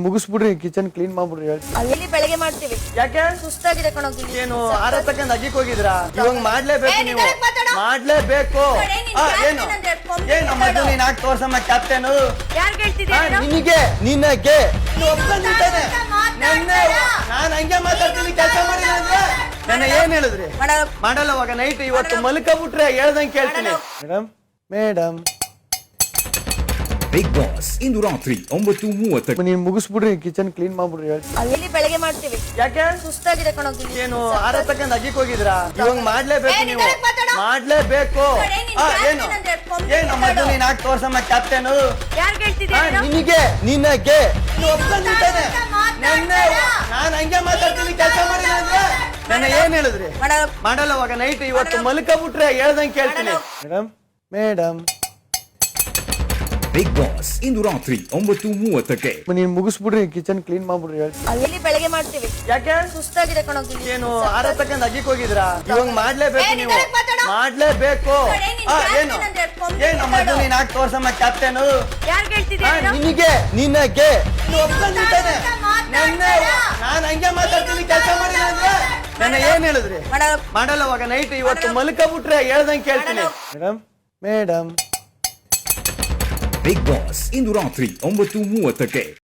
ಮುಗಿಸ್ಬಿಡ್ರಿ kitchen clean ಮಾಡ್ಬಿಡ್ರಿ ಹೇಳಿ. ಅಲ್ಲಿ ಬೆಳಗ್ಗೆ ಮಾಡ್ತೀವಿ. ಯಾಕೆ ಸುಸ್ತಾಗಿದೆ ಕಣೋಗಿ. ಏನು ಆರ ತಕ್ಕಂತ ಅಗಿಕ್ ಹೋಗಿದ್ರಾ? ಇವಾಗ ಮಾಡ್ಲೇಬೇಕು ನೀವು, ಮಾಡ್ಲೇಬೇಕು. ಏನು ಏನ್ ನಮ್ಮ ನೀನ್ ಹಾಕಿ ತೋರ್ಸಮ್ಮ ಕ್ಯಾಪ್ಟನ್. ಯಾರ್ ಹೇಳ್ತಿದ್ದೀರಾ? ನಿನಗೆ ನಿನಗೆ ಒಪ್ಕೊಂಡಿದ್ದಾನೆ. ನಾನ್ ಹಂಗೆ ಮಾತಾಡ್ತೀನಿ, ಕೆಲಸ ಮಾಡಿಲ್ಲ ಅಂದ್ರೆ ನನ್ನ ಏನ್ ಹೇಳಿದ್ರಿ? ಮಾಡಲ್ಲ. ಅವಾಗ ನೈಟ್ ಇವತ್ತು ಮಲ್ಕಬಿಟ್ರೆ ಹೇಳ್ದಂಗೆ ಕೇಳ್ತೀನಿ. ಮೇಡಮ್ ಮೇಡಮ್ ಬಿಗ್ ಬಾಸ್ ಇಂದು ರಾತ್ರಿ 9:30. ನೀನ್ ಮುಗಿಸ್ಬಿಡ್ರಿ ಕಿಚನ್ ಕ್ಲೀನ್ ಮಾಡ್ಬಿಡ್ರಿ ಹೇಳಿ. ಅಲ್ಲಿ ಬೆಳಗ್ಗೆ ಮಾಡ್ತೀವಿ. ಯಾಕೆ ಸುಸ್ತಾಗಿದೆ ಕಣೋಗಿ. ಏನು ಆರ ತಕ್ಕಂತ ಅಗಿಕ್ ಹೋಗಿದ್ರಾ? ಇವಾಗ ಮಾಡ್ಲೇಬೇಕು ನೀವು, ಮಾಡ್ಲೇಬೇಕು. ಏನು ಏನ್ ನಮ್ಮ ನೀನ್ ಹಾಕಿ ತೋರ್ಸಮ್ಮ ಕ್ಯಾಪ್ಟನ್. ಯಾರ್ ಹೇಳ್ತಿದ್ದೀರಾ? ನಿನಗೆ ನಿನಗೆ ಒಪ್ಕೊಂಡಿದ್ದಾನೆ. ನಾನ್ ಹಂಗೆ ಮಾತಾಡ್ತೀನಿ, ಕೆಲಸ ಮಾಡಿಲ್ಲ ಅಂದ್ರೆ ನನ್ನ ಏನ್ ಹೇಳಿದ್ರಿ? ಮಾಡಲ್ಲ. ಅವಾಗ ನೈಟ್ ಇವತ್ತು ಮಲ್ಕಬಿಟ್ರೆ ಹೇಳ್ದಂಗೆ ಕೇಳ್ತೀನಿ. ಮೇಡಮ್ ಮೇಡಮ್ ಬಿಗ್ ಬಾಸ್ ಇಂದು ರಾತ್ರಿ 9:30. ನೀನ್ ಮುಗಿಸ್ಬಿಡ್ರಿ ಕಿಚನ್ ಕ್ಲೀನ್ ಮಾಡ್ಬಿಡ್ರಿ ಹೇಳಿ. ಅಲ್ಲಿ ಬೆಳಗ್ಗೆ ಮಾಡ್ತೀವಿ. ಯಾಕೆ ಸುಸ್ತಾಗಿದೆ ಕಣೋಗಿ. ಏನು ಆರ ತಕ್ಕಂತ ಅಗಿಕ್ ಹೋಗಿದ್ರಾ? ಇವಾಗ ಮಾಡ್ಲೇಬೇಕು ನೀವು, ಮಾಡ್ಲೇಬೇಕು. ಏನು ಏನ್ ನಮ್ಮ ನೀನ್ ಹಾಕಿ ತೋರ್ಸಮ್ಮ ಕ್ಯಾಪ್ಟನ್. ಯಾರ್ ಹೇಳ್ತಿದ್ದೀರಾ? ನಿನಗೆ ನಿನಗೆ ಒಪ್ಕೊಂಡಿದ್ದಾನೆ. ನಾನ್ ಹಂಗೆ ಮಾತಾಡ್ತೀನಿ, ಕೆಲಸ ಮಾಡಿಲ್ಲ ಅಂದ್ರೆ ನನ್ನ ಏನ್ ಹೇಳಿದ್ರಿ? ಮಾಡಲ್ಲ. ಅವಾಗ ನೈಟ್ ಇವತ್ತು ಮಲ್ಕಬಿಟ್ರೆ ಹೇಳ್ದಂಗೆ ಕೇಳ್ತೀನಿ. ಮೇಡಮ್ ಮೇಡಮ್ ಬಿಗ್ ಬಾಸ್ ಇಂದು ರಾತ್ರಿ 9:30.